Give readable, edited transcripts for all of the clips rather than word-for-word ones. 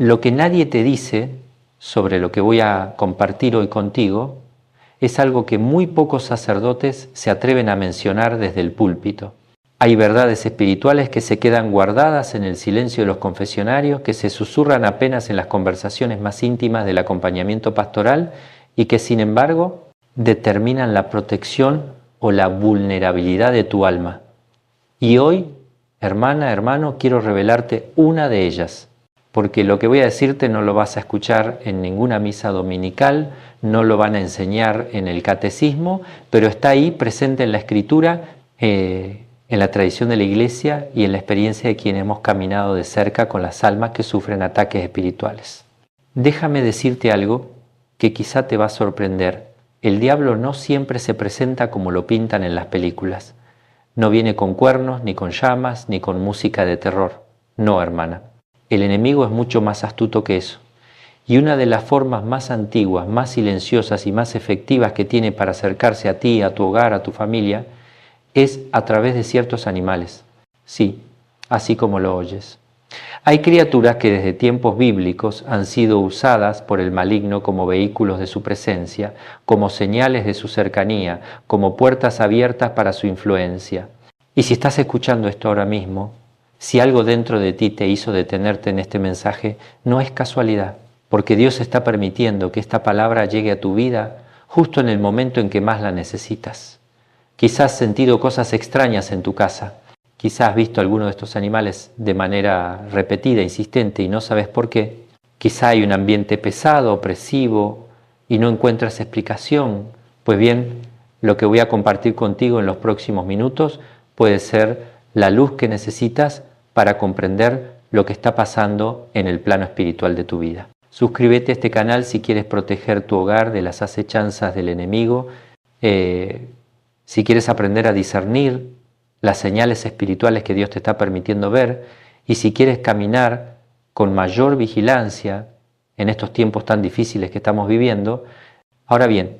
Lo que nadie te dice sobre lo que voy a compartir hoy contigo es algo que muy pocos sacerdotes se atreven a mencionar desde el púlpito. Hay verdades espirituales que se quedan guardadas en el silencio de los confesionarios, que se susurran apenas en las conversaciones más íntimas del acompañamiento pastoral y que, sin embargo, determinan la protección o la vulnerabilidad de tu alma. Y hoy, hermana, hermano, quiero revelarte una de ellas, porque lo que voy a decirte no lo vas a escuchar en ninguna misa dominical, no lo van a enseñar en el catecismo, pero está ahí presente en la Escritura, en la tradición de la Iglesia y en la experiencia de quienes hemos caminado de cerca con las almas que sufren ataques espirituales. Déjame decirte algo que quizá te va a sorprender. El diablo no siempre se presenta como lo pintan en las películas. No viene con cuernos, ni con llamas, ni con música de terror. No, hermana. El enemigo es mucho más astuto que eso. Y una de las formas más antiguas, más silenciosas y más efectivas que tiene para acercarse a ti, a tu hogar, a tu familia, es a través de ciertos animales. Sí, así como lo oyes. Hay criaturas que desde tiempos bíblicos han sido usadas por el maligno como vehículos de su presencia, como señales de su cercanía, como puertas abiertas para su influencia. Y si estás escuchando esto ahora mismo, si algo dentro de ti te hizo detenerte en este mensaje, no es casualidad, porque Dios está permitiendo que esta palabra llegue a tu vida justo en el momento en que más la necesitas. Quizás has sentido cosas extrañas en tu casa, quizás has visto alguno de estos animales de manera repetida, insistente y no sabes por qué. Quizá hay un ambiente pesado, opresivo y no encuentras explicación. Pues bien, lo que voy a compartir contigo en los próximos minutos puede ser la luz que necesitas para comprender lo que está pasando en el plano espiritual de tu vida. Suscríbete a este canal si quieres proteger tu hogar de las acechanzas del enemigo. Si quieres aprender a discernir las señales espirituales que Dios te está permitiendo ver y si quieres caminar con mayor vigilancia en estos tiempos tan difíciles que estamos viviendo. Ahora bien,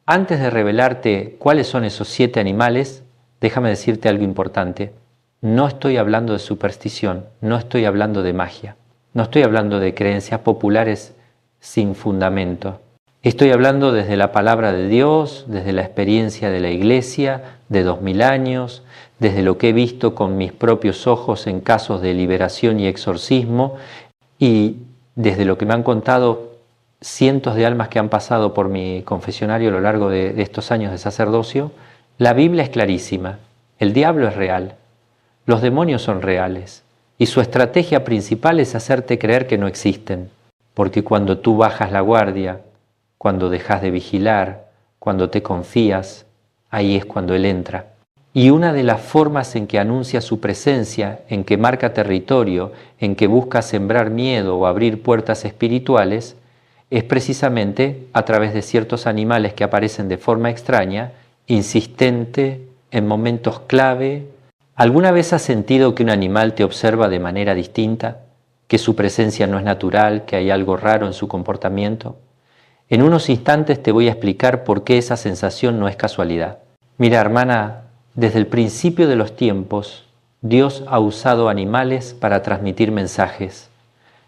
antes de revelarte cuáles son esos 7 animales, déjame decirte algo importante. No estoy hablando de superstición, no estoy hablando de magia, no estoy hablando de creencias populares sin fundamento. Estoy hablando desde la palabra de Dios, desde la experiencia de la Iglesia de 2000 años, desde lo que he visto con mis propios ojos en casos de liberación y exorcismo y desde lo que me han contado cientos de almas que han pasado por mi confesionario a lo largo de estos años de sacerdocio. La Biblia es clarísima, el diablo es real, los demonios son reales y su estrategia principal es hacerte creer que no existen, porque cuando tú bajas la guardia, cuando dejas de vigilar, cuando te confías, ahí es cuando Él entra. Y una de las formas en que anuncia su presencia, en que marca territorio, en que busca sembrar miedo o abrir puertas espirituales, es precisamente a través de ciertos animales que aparecen de forma extraña, insistente, en momentos clave. ¿Alguna vez has sentido que un animal te observa de manera distinta, que su presencia no es natural, que hay algo raro en su comportamiento? En unos instantes te voy a explicar por qué esa sensación no es casualidad. Mira, hermana, desde el principio de los tiempos, Dios ha usado animales para transmitir mensajes.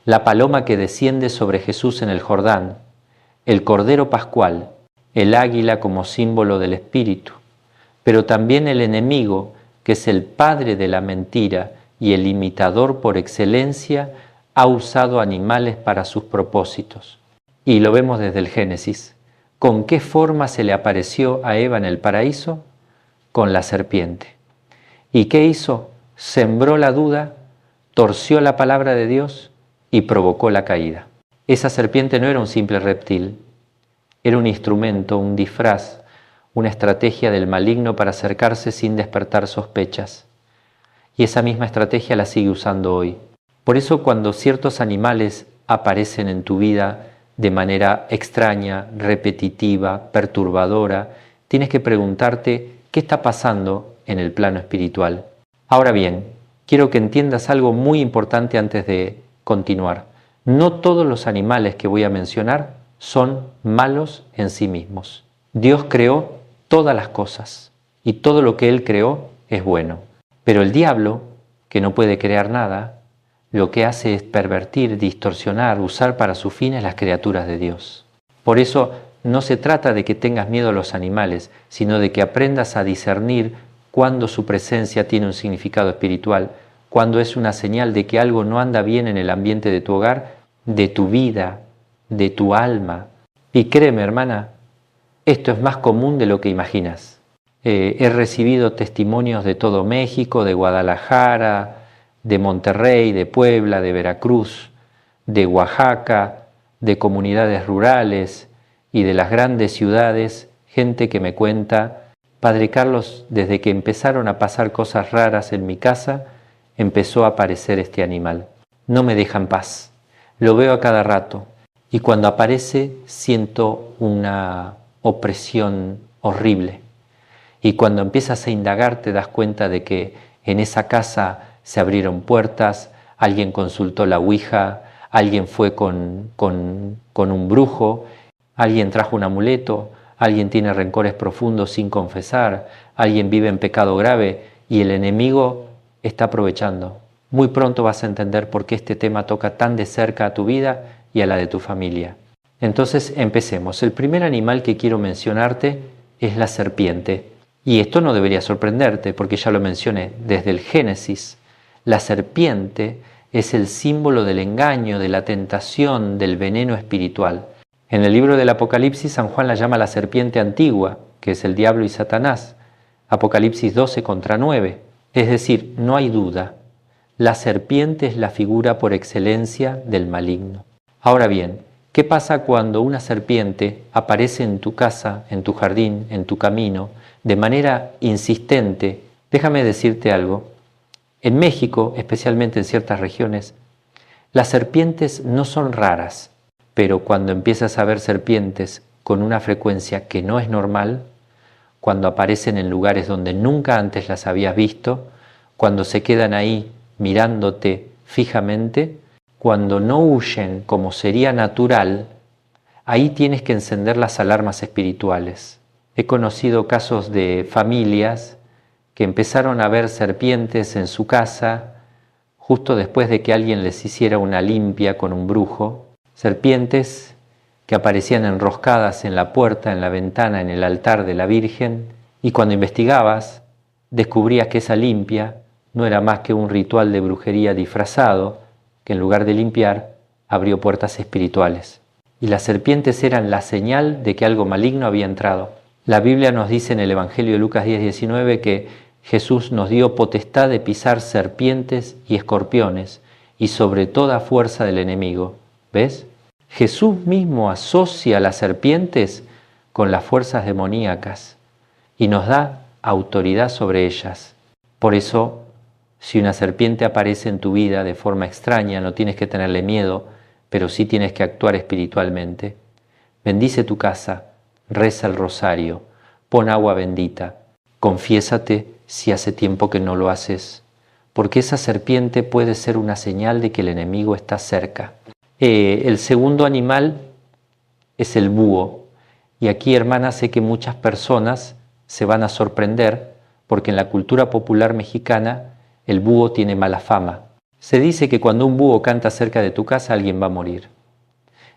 La paloma que desciende sobre Jesús en el Jordán, el cordero pascual, el águila como símbolo del Espíritu, pero también el enemigo, que es el padre de la mentira y el imitador por excelencia, ha usado animales para sus propósitos. Y lo vemos desde el Génesis. ¿Con qué forma se le apareció a Eva en el paraíso? Con la serpiente. ¿Y qué hizo? Sembró la duda, torció la palabra de Dios y provocó la caída. Esa serpiente no era un simple reptil, era un instrumento, un disfraz, una estrategia del maligno para acercarse sin despertar sospechas. Y esa misma estrategia la sigue usando hoy. Por eso cuando ciertos animales aparecen en tu vida de manera extraña, repetitiva, perturbadora, tienes que preguntarte qué está pasando en el plano espiritual. Ahora bien, quiero que entiendas algo muy importante antes de continuar. No todos los animales que voy a mencionar son malos en sí mismos. Dios creó todas las cosas y todo lo que Él creó es bueno. Pero el diablo, que no puede crear nada, lo que hace es pervertir, distorsionar, usar para sus fines las criaturas de Dios. Por eso no se trata de que tengas miedo a los animales, sino de que aprendas a discernir cuándo su presencia tiene un significado espiritual, cuándo es una señal de que algo no anda bien en el ambiente de tu hogar, de tu vida, de tu alma. Y créeme, hermana, esto es más común de lo que imaginas. He recibido testimonios de todo México, de Guadalajara, de Monterrey, de Puebla, de Veracruz, de Oaxaca, de comunidades rurales y de las grandes ciudades, gente que me cuenta: Padre Carlos, desde que empezaron a pasar cosas raras en mi casa, empezó a aparecer este animal. No me deja en paz. Lo veo a cada rato y cuando aparece siento una opresión horrible. Y cuando empiezas a indagar te das cuenta de que en esa casa se abrieron puertas, alguien consultó la ouija, alguien fue con un brujo, alguien trajo un amuleto, alguien tiene rencores profundos sin confesar, alguien vive en pecado grave y el enemigo está aprovechando. Muy pronto vas a entender por qué este tema toca tan de cerca a tu vida y a la de tu familia. Entonces empecemos. El primer animal que quiero mencionarte es la serpiente. Y esto no debería sorprenderte porque ya lo mencioné desde el Génesis. La serpiente es el símbolo del engaño, de la tentación, del veneno espiritual. En el libro del Apocalipsis, San Juan la llama la serpiente antigua, que es el diablo y Satanás. Apocalipsis 12:9. Es decir, no hay duda, la serpiente es la figura por excelencia del maligno. Ahora bien, ¿qué pasa cuando una serpiente aparece en tu casa, en tu jardín, en tu camino, de manera insistente? Déjame decirte algo. En México, especialmente en ciertas regiones, las serpientes no son raras, pero cuando empiezas a ver serpientes con una frecuencia que no es normal, cuando aparecen en lugares donde nunca antes las habías visto, cuando se quedan ahí mirándote fijamente, cuando no huyen como sería natural, ahí tienes que encender las alarmas espirituales. He conocido casos de familias que empezaron a ver serpientes en su casa justo después de que alguien les hiciera una limpia con un brujo, serpientes que aparecían enroscadas en la puerta, en la ventana, en el altar de la Virgen, y cuando investigabas, descubrías que esa limpia no era más que un ritual de brujería disfrazado, que en lugar de limpiar, abrió puertas espirituales. Y las serpientes eran la señal de que algo maligno había entrado. La Biblia nos dice en el Evangelio de Lucas 10:19 que Jesús nos dio potestad de pisar serpientes y escorpiones y sobre toda fuerza del enemigo. ¿Ves? Jesús mismo asocia las serpientes con las fuerzas demoníacas y nos da autoridad sobre ellas. Por eso, si una serpiente aparece en tu vida de forma extraña, no tienes que tenerle miedo, pero sí tienes que actuar espiritualmente. Bendice tu casa, reza el rosario, pon agua bendita, confiésate si hace tiempo que no lo haces, porque esa serpiente puede ser una señal de que el enemigo está cerca. El segundo animal es el búho. Y aquí, hermana, sé que muchas personas se van a sorprender porque en la cultura popular mexicana el búho tiene mala fama. Se dice que cuando un búho canta cerca de tu casa alguien va a morir.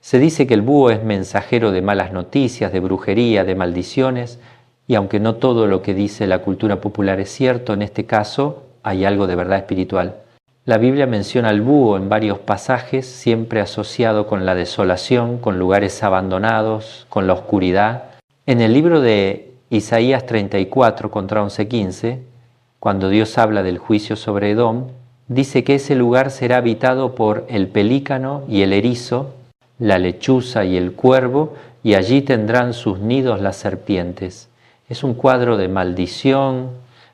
Se dice que el búho es mensajero de malas noticias, de brujería, de maldiciones, y aunque no todo lo que dice la cultura popular es cierto, en este caso hay algo de verdad espiritual. La Biblia menciona al búho en varios pasajes, siempre asociado con la desolación, con lugares abandonados, con la oscuridad. En el libro de Isaías 34, contra 11:15, cuando Dios habla del juicio sobre Edom, dice que ese lugar será habitado por el pelícano y el erizo, la lechuza y el cuervo, y allí tendrán sus nidos las serpientes. Es un cuadro de maldición,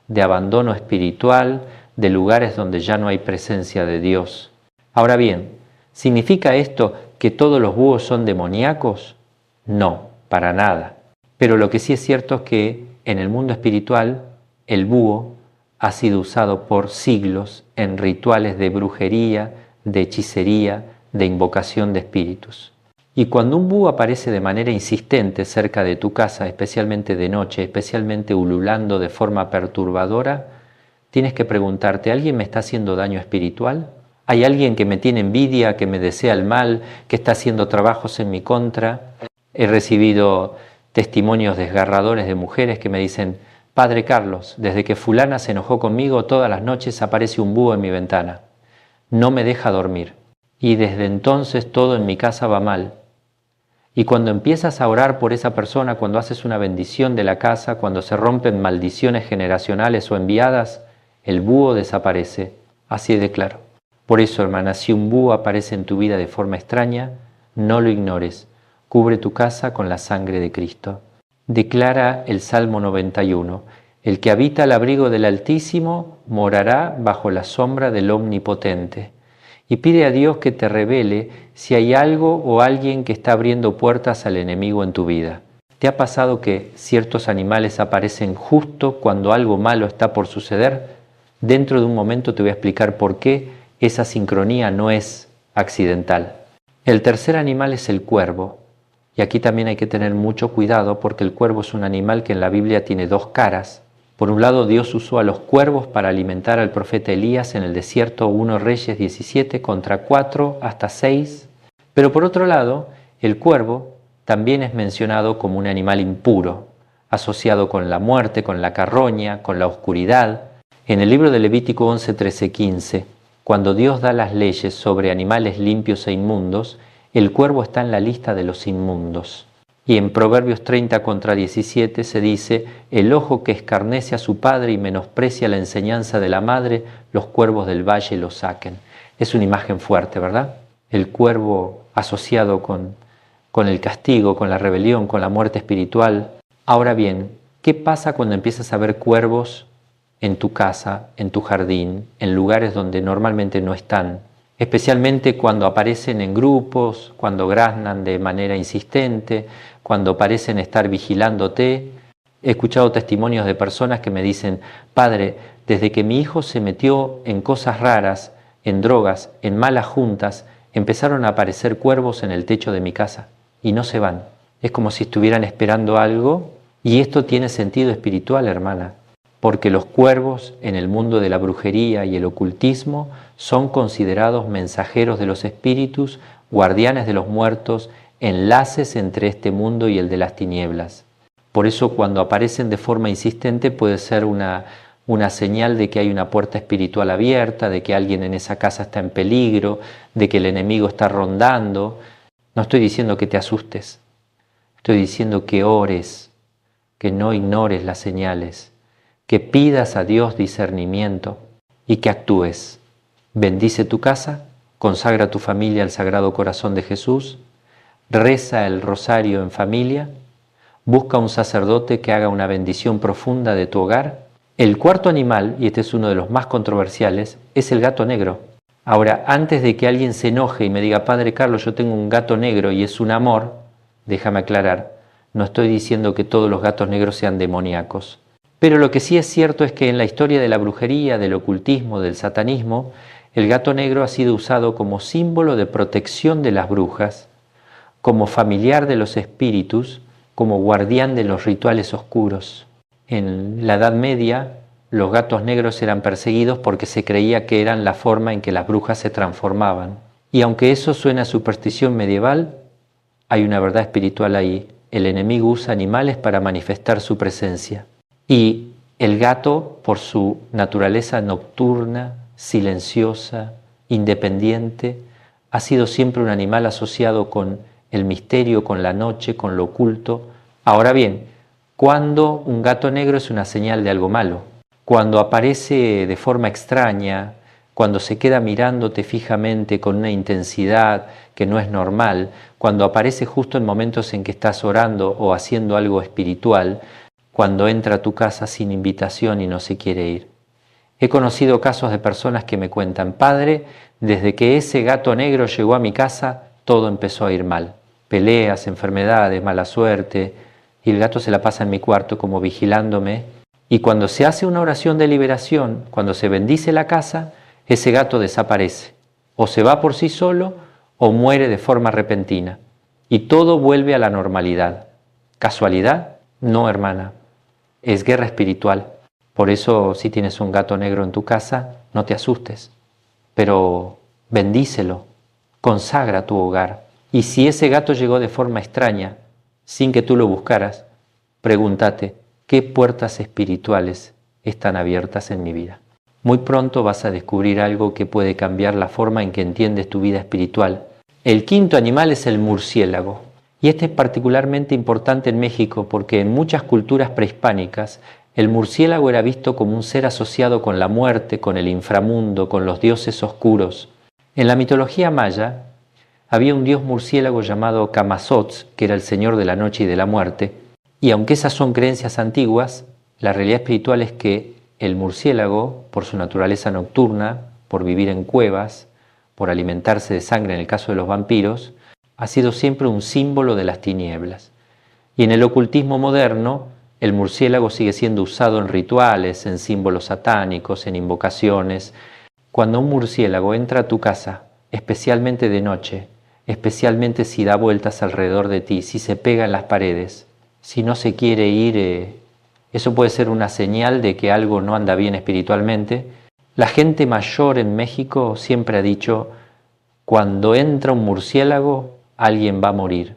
de abandono espiritual, de lugares donde ya no hay presencia de Dios. Ahora bien, ¿significa esto que todos los búhos son demoníacos? No, para nada. Pero lo que sí es cierto es que en el mundo espiritual el búho ha sido usado por siglos en rituales de brujería, de hechicería, de invocación de espíritus. Y cuando un búho aparece de manera insistente cerca de tu casa, especialmente de noche, especialmente ululando de forma perturbadora, tienes que preguntarte, ¿alguien me está haciendo daño espiritual? Hay alguien que me tiene envidia, que me desea el mal, que está haciendo trabajos en mi contra. He recibido testimonios desgarradores de mujeres que me dicen: Padre Carlos, desde que fulana se enojó conmigo, todas las noches aparece un búho en mi ventana. No me deja dormir. Y desde entonces todo en mi casa va mal. Y cuando empiezas a orar por esa persona, cuando haces una bendición de la casa, cuando se rompen maldiciones generacionales o enviadas, el búho desaparece. Así de claro. Por eso, hermana, si un búho aparece en tu vida de forma extraña, no lo ignores. Cubre tu casa con la sangre de Cristo. Declara el Salmo 91. El que habita al abrigo del Altísimo morará bajo la sombra del Omnipotente. Y pide a Dios que te revele si hay algo o alguien que está abriendo puertas al enemigo en tu vida. ¿Te ha pasado que ciertos animales aparecen justo cuando algo malo está por suceder? Dentro de un momento te voy a explicar por qué esa sincronía no es accidental. El tercer animal es el cuervo. Y aquí también hay que tener mucho cuidado porque el cuervo es un animal que en la Biblia tiene dos caras. Por un lado, Dios usó a los cuervos para alimentar al profeta Elías en el desierto, 1 Reyes 17, contra 4 hasta 6. Pero por otro lado, el cuervo también es mencionado como un animal impuro, asociado con la muerte, con la carroña, con la oscuridad. En el libro de Levítico 11, 13, 15, cuando Dios da las leyes sobre animales limpios e inmundos, el cuervo está en la lista de los inmundos. Y en Proverbios 30 contra 17 se dice: el ojo que escarnece a su padre y menosprecia la enseñanza de la madre, los cuervos del valle lo saquen. Es una imagen fuerte, ¿verdad? El cuervo asociado con el castigo, con la rebelión, con la muerte espiritual. Ahora bien, ¿qué pasa cuando empiezas a ver cuervos en tu casa, en tu jardín, en lugares donde normalmente no están? Especialmente cuando aparecen en grupos, cuando graznan de manera insistente, cuando parecen estar vigilándote. He escuchado testimonios de personas que me dicen: Padre, desde que mi hijo se metió en cosas raras, en drogas, en malas juntas, empezaron a aparecer cuervos en el techo de mi casa y no se van. Es como si estuvieran esperando algo, y esto tiene sentido espiritual, hermana, porque los cuervos en el mundo de la brujería y el ocultismo son considerados mensajeros de los espíritus, guardianes de los muertos, enlaces entre este mundo y el de las tinieblas. Por eso cuando aparecen de forma insistente puede ser una señal de que hay una puerta espiritual abierta, de que alguien en esa casa está en peligro, de que el enemigo está rondando. No estoy diciendo que te asustes, estoy diciendo que ores, que no ignores las señales, que pidas a Dios discernimiento y que actúes. Bendice tu casa, consagra tu familia al Sagrado Corazón de Jesús, reza el rosario en familia, busca un sacerdote que haga una bendición profunda de tu hogar. El cuarto animal, y este es uno de los más controversiales, es el gato negro. Ahora, antes de que alguien se enoje y me diga: Padre Carlos, yo tengo un gato negro y es un amor, déjame aclarar, no estoy diciendo que todos los gatos negros sean demoníacos. Pero lo que sí es cierto es que en la historia de la brujería, del ocultismo, del satanismo, el gato negro ha sido usado como símbolo de protección de las brujas, como familiar de los espíritus, como guardián de los rituales oscuros. En la Edad Media, los gatos negros eran perseguidos porque se creía que eran la forma en que las brujas se transformaban. Y aunque eso suena a superstición medieval, hay una verdad espiritual ahí. El enemigo usa animales para manifestar su presencia. Y el gato, por su naturaleza nocturna, silenciosa, independiente, ha sido siempre un animal asociado con el misterio, con la noche, con lo oculto. Ahora bien, cuando un gato negro es una señal de algo malo, cuando aparece de forma extraña, cuando se queda mirándote fijamente con una intensidad que no es normal, cuando aparece justo en momentos en que estás orando o haciendo algo espiritual, cuando entra a tu casa sin invitación y no se quiere ir. He conocido casos de personas que me cuentan: Padre, desde que ese gato negro llegó a mi casa, todo empezó a ir mal. Peleas, enfermedades, mala suerte, y el gato se la pasa en mi cuarto como vigilándome. Y cuando se hace una oración de liberación, cuando se bendice la casa, ese gato desaparece. O se va por sí solo o muere de forma repentina. Y todo vuelve a la normalidad. ¿Casualidad? No, hermana. Es guerra espiritual. Por eso, si tienes un gato negro en tu casa, no te asustes. Pero bendícelo, consagra tu hogar. Y si ese gato llegó de forma extraña, sin que tú lo buscaras, pregúntate, ¿qué puertas espirituales están abiertas en mi vida? Muy pronto vas a descubrir algo que puede cambiar la forma en que entiendes tu vida espiritual. El quinto animal es el murciélago. Y este es particularmente importante en México porque en muchas culturas prehispánicas el murciélago era visto como un ser asociado con la muerte, con el inframundo, con los dioses oscuros. En la mitología maya había un dios murciélago llamado Camazotz, que era el señor de la noche y de la muerte. Y aunque esas son creencias antiguas, la realidad espiritual es que el murciélago, por su naturaleza nocturna, por vivir en cuevas, por alimentarse de sangre en el caso de los vampiros, ha sido siempre un símbolo de las tinieblas. Y en el ocultismo moderno, el murciélago sigue siendo usado en rituales, en símbolos satánicos, en invocaciones. Cuando un murciélago entra a tu casa, especialmente de noche, especialmente si da vueltas alrededor de ti, si se pega en las paredes, si no se quiere ir, eso puede ser una señal de que algo no anda bien espiritualmente. La gente mayor en México siempre ha dicho, cuando entra un murciélago, alguien va a morir,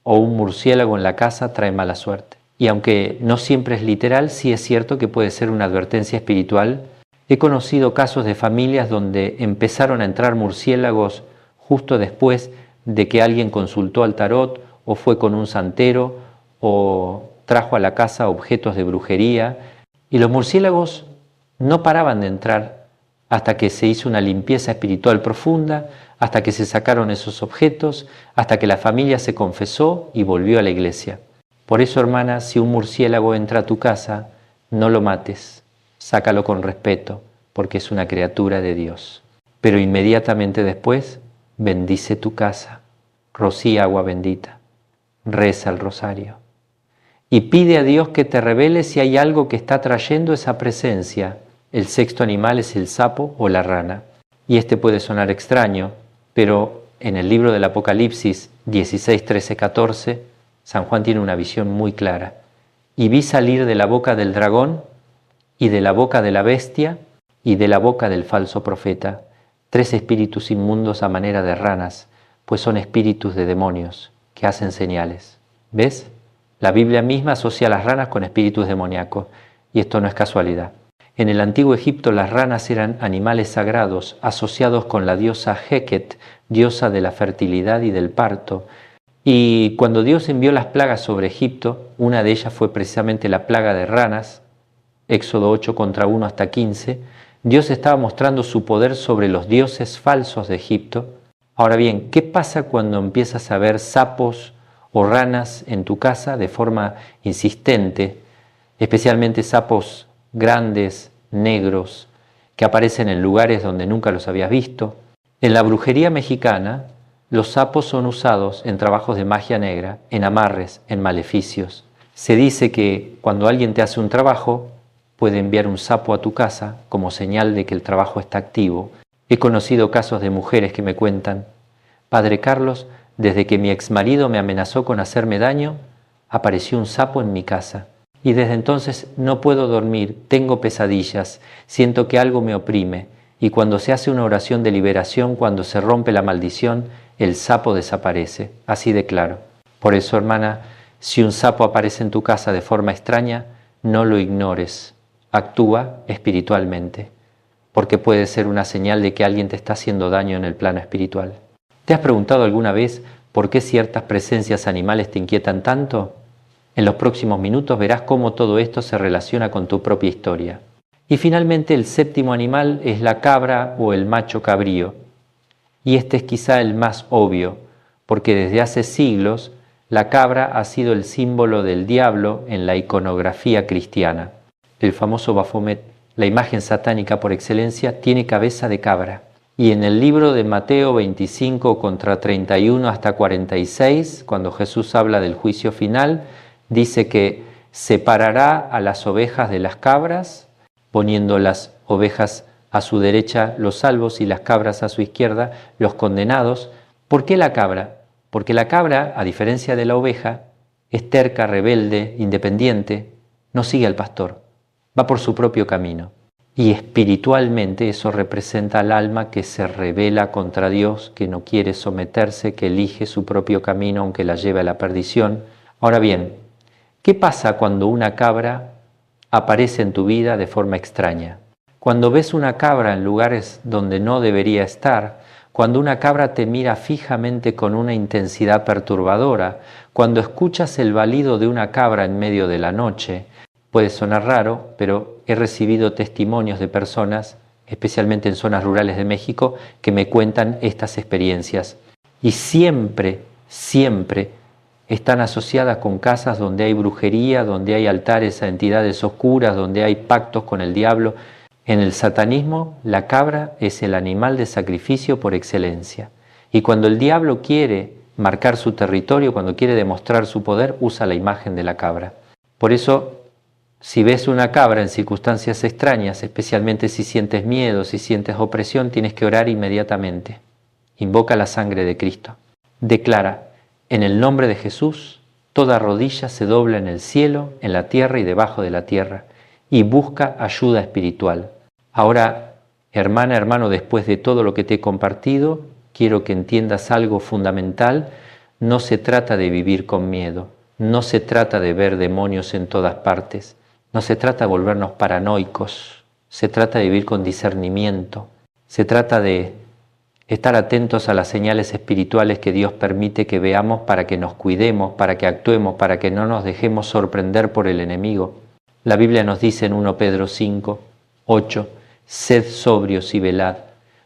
o un murciélago en la casa trae mala suerte. Y aunque no siempre es literal, sí es cierto que puede ser una advertencia espiritual. He conocido casos de familias donde empezaron a entrar murciélagos justo después de que alguien consultó al tarot, o fue con un santero, o trajo a la casa objetos de brujería, y los murciélagos no paraban de entrar hasta que se hizo una limpieza espiritual profunda, hasta que se sacaron esos objetos, hasta que la familia se confesó y volvió a la iglesia. Por eso, hermana, si un murciélago entra a tu casa, no lo mates, sácalo con respeto, porque es una criatura de Dios. Pero inmediatamente después, bendice tu casa, rocía agua bendita, reza el rosario y pide a Dios que te revele si hay algo que está trayendo esa presencia. El sexto animal es el sapo o la rana. Y este puede sonar extraño, pero en el libro del Apocalipsis 16, 13, 14, San Juan tiene una visión muy clara. Y vi salir de la boca del dragón, y de la boca de la bestia, y de la boca del falso profeta, 3 espíritus inmundos a manera de ranas, pues son espíritus de demonios, que hacen señales. ¿Ves? La Biblia misma asocia a las ranas con espíritus demoníacos, y esto no es casualidad. En el antiguo Egipto las ranas eran animales sagrados asociados con la diosa Heket, diosa de la fertilidad y del parto. Y cuando Dios envió las plagas sobre Egipto, una de ellas fue precisamente la plaga de ranas, Éxodo 8 contra 1 hasta 15, Dios estaba mostrando su poder sobre los dioses falsos de Egipto. Ahora bien, ¿qué pasa cuando empiezas a ver sapos o ranas en tu casa de forma insistente, especialmente sapos grandes, negros, que aparecen en lugares donde nunca los habías visto? En la brujería mexicana, los sapos son usados en trabajos de magia negra, en amarres, en maleficios. Se dice que cuando alguien te hace un trabajo, puede enviar un sapo a tu casa como señal de que el trabajo está activo. He conocido casos de mujeres que me cuentan, Padre Carlos, desde que mi exmarido me amenazó con hacerme daño, apareció un sapo en mi casa. Y desde entonces no puedo dormir, tengo pesadillas, siento que algo me oprime. Y cuando se hace una oración de liberación, cuando se rompe la maldición, el sapo desaparece. Así de claro. Por eso, hermana, si un sapo aparece en tu casa de forma extraña, no lo ignores. Actúa espiritualmente, porque puede ser una señal de que alguien te está haciendo daño en el plano espiritual. ¿Te has preguntado alguna vez por qué ciertas presencias animales te inquietan tanto? En los próximos minutos verás cómo todo esto se relaciona con tu propia historia. Y finalmente el séptimo animal es la cabra o el macho cabrío. Y este es quizá el más obvio, porque desde hace siglos la cabra ha sido el símbolo del diablo en la iconografía cristiana. El famoso Baphomet, la imagen satánica por excelencia, tiene cabeza de cabra. Y en el libro de Mateo 25 contra 31 hasta 46, cuando Jesús habla del juicio final, dice que separará a las ovejas de las cabras, poniendo las ovejas a su derecha los salvos y las cabras a su izquierda los condenados. ¿Por qué la cabra? Porque la cabra, a diferencia de la oveja, es terca, rebelde, independiente, no sigue al pastor, va por su propio camino. Y espiritualmente eso representa al alma que se rebela contra Dios, que no quiere someterse, que elige su propio camino aunque la lleve a la perdición. Ahora bien, ¿qué pasa cuando una cabra aparece en tu vida de forma extraña? Cuando ves una cabra en lugares donde no debería estar, cuando una cabra te mira fijamente con una intensidad perturbadora, cuando escuchas el balido de una cabra en medio de la noche. Puede sonar raro, pero he recibido testimonios de personas, especialmente en zonas rurales de México, que me cuentan estas experiencias. Y siempre están asociadas con casas donde hay brujería, donde hay altares a entidades oscuras, donde hay pactos con el diablo. En el satanismo, la cabra es el animal de sacrificio por excelencia. Y cuando el diablo quiere marcar su territorio, cuando quiere demostrar su poder, usa la imagen de la cabra. Por eso, si ves una cabra en circunstancias extrañas, especialmente si sientes miedo, si sientes opresión, tienes que orar inmediatamente. Invoca la sangre de Cristo. Declara, en el nombre de Jesús, toda rodilla se dobla en el cielo, en la tierra y debajo de la tierra, y busca ayuda espiritual. Ahora, hermana, hermano, después de todo lo que te he compartido, quiero que entiendas algo fundamental. No se trata de vivir con miedo, no se trata de ver demonios en todas partes. No se trata de volvernos paranoicos, se trata de vivir con discernimiento, se trata de estar atentos a las señales espirituales que Dios permite que veamos para que nos cuidemos, para que actuemos, para que no nos dejemos sorprender por el enemigo. La Biblia nos dice en 1 Pedro 5, 8, sed sobrios y velad,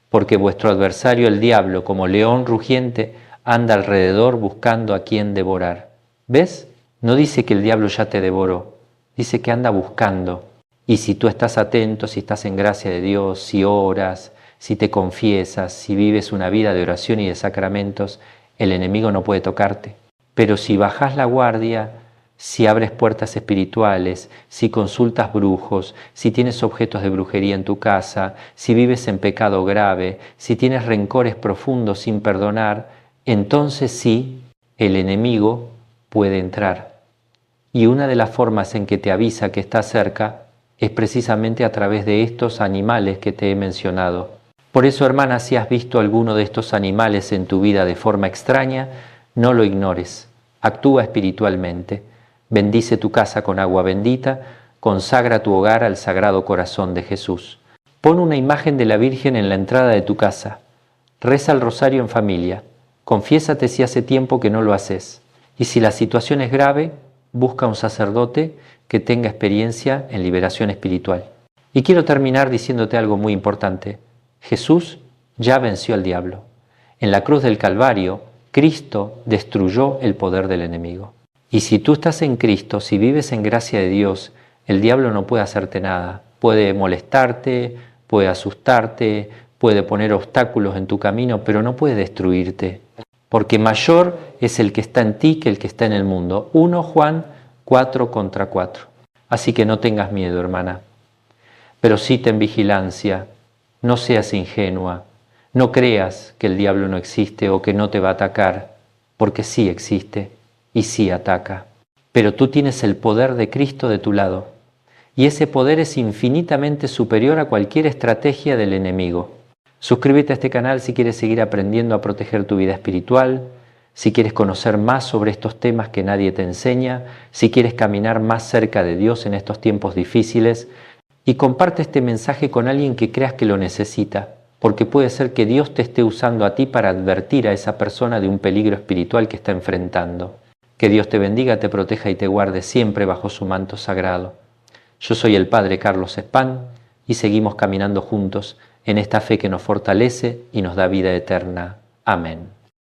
porque vuestro adversario el diablo, como león rugiente, anda alrededor buscando a quien devorar. ¿Ves? No dice que el diablo ya te devoró. Dice que anda buscando, y si tú estás atento, si estás en gracia de Dios, si oras, si te confiesas, si vives una vida de oración y de sacramentos, el enemigo no puede tocarte. Pero si bajas la guardia, si abres puertas espirituales, si consultas brujos, si tienes objetos de brujería en tu casa, si vives en pecado grave, si tienes rencores profundos sin perdonar, entonces sí, el enemigo puede entrar. Y una de las formas en que te avisa que está cerca es precisamente a través de estos animales que te he mencionado. Por eso, hermana, si has visto alguno de estos animales en tu vida de forma extraña, no lo ignores. Actúa espiritualmente. Bendice tu casa con agua bendita, consagra tu hogar al Sagrado Corazón de Jesús. Pon una imagen de la Virgen en la entrada de tu casa. Reza el rosario en familia. Confiésate si hace tiempo que no lo haces. Y si la situación es grave, busca un sacerdote que tenga experiencia en liberación espiritual. Y quiero terminar diciéndote algo muy importante. Jesús ya venció al diablo. En la cruz del Calvario, Cristo destruyó el poder del enemigo. Y si tú estás en Cristo, si vives en gracia de Dios, el diablo no puede hacerte nada. Puede molestarte, puede asustarte, puede poner obstáculos en tu camino, pero no puede destruirte. Porque mayor es el que está en ti que el que está en el mundo. 1 Juan 4:4. Así que no tengas miedo, hermana. Pero sí ten vigilancia, no seas ingenua, no creas que el diablo no existe o que no te va a atacar, porque sí existe y sí ataca. Pero tú tienes el poder de Cristo de tu lado, y ese poder es infinitamente superior a cualquier estrategia del enemigo. Suscríbete a este canal si quieres seguir aprendiendo a proteger tu vida espiritual, si quieres conocer más sobre estos temas que nadie te enseña, si quieres caminar más cerca de Dios en estos tiempos difíciles, y comparte este mensaje con alguien que creas que lo necesita, porque puede ser que Dios te esté usando a ti para advertir a esa persona de un peligro espiritual que está enfrentando. Que Dios te bendiga, te proteja y te guarde siempre bajo su manto sagrado. Yo soy el Padre Carlos Espán y seguimos caminando juntos en esta fe que nos fortalece y nos da vida eterna. Amén.